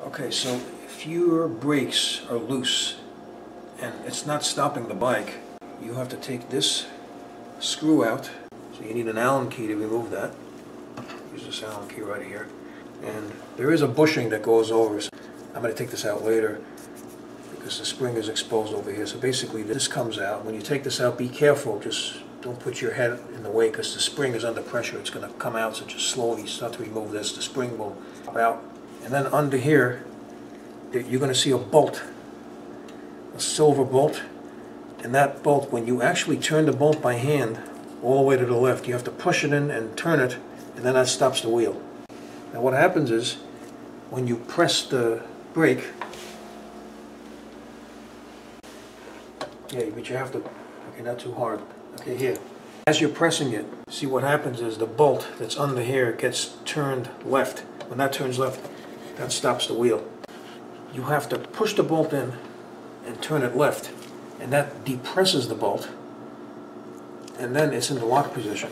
Okay, so if your brakes are loose and it's not stopping the bike, you have to take this screw out. So you need an Allen key to remove that. Use this Allen key right here. And there is a bushing that goes over. So I'm going to take this out later because the spring is exposed over here. So basically this comes out. When you take this out, be careful. Just don't put your head in the way because the spring is under pressure. It's going to come out, so just slowly start to remove this. The spring will pop out. And then under here, you're going to see a bolt, a silver bolt. And that bolt, when you actually turn the bolt by hand all the way to the left, you have to push it in and turn it, and then that stops the wheel. Now what happens is, when you press the brake, but you have to, okay, not too hard, okay, here. As you're pressing it, see what happens is the bolt that's under here gets turned left. When that turns left, that stops the wheel. You have to push the bolt in and turn it left, and that depresses the bolt, and then it's in the lock position.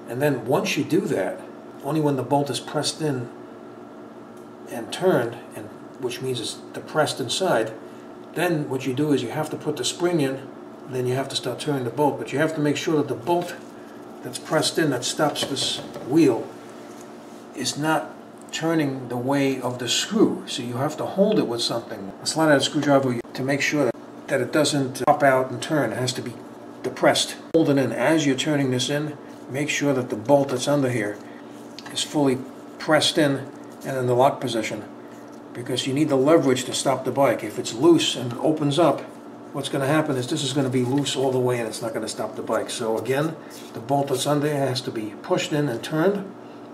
And then once you do that, only when the bolt is pressed in and turned, and which means it's depressed inside, then what you do is you have to put the spring in, and then you have to start turning the bolt. But you have to make sure that the bolt that's pressed in that stops this wheel is not turning the way of the screw. So you have to hold it with something, a slide-out screwdriver, to make sure that it doesn't pop out and turn. It has to be depressed. Hold it in. As you're turning this in, make sure that the bolt that's under here is fully pressed in and in the lock position, because you need the leverage to stop the bike. If it's loose and opens up, what's going to happen is this is going to be loose all the way and it's not going to stop the bike. So again, the bolt that's under here has to be pushed in and turned,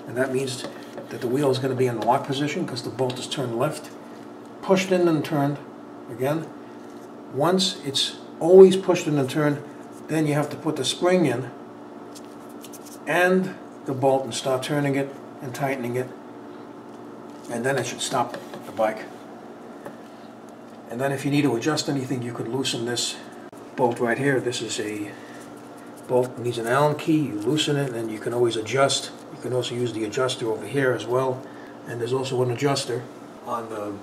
and that means that the wheel is going to be in the lock position because the bolt is turned left, pushed in and turned again. Once it's always pushed in and turned, then you have to put the spring in and the bolt and start turning it and tightening it, and then it should stop the bike. And then if you need to adjust anything, you could loosen this bolt right here. This is a bolt that needs an Allen key. You loosen it and you can always adjust. You can also use the adjuster over here as well, and there's also an adjuster on the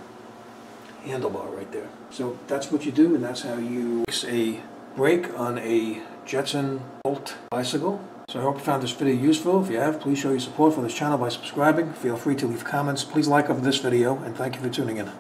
handlebar right there. So that's what you do, and that's how you fix a brake on a Jetson Bolt bicycle. So I hope you found this video useful. If you have, please show your support for this channel by subscribing. Feel free to leave comments. Please like this video, and thank you for tuning in.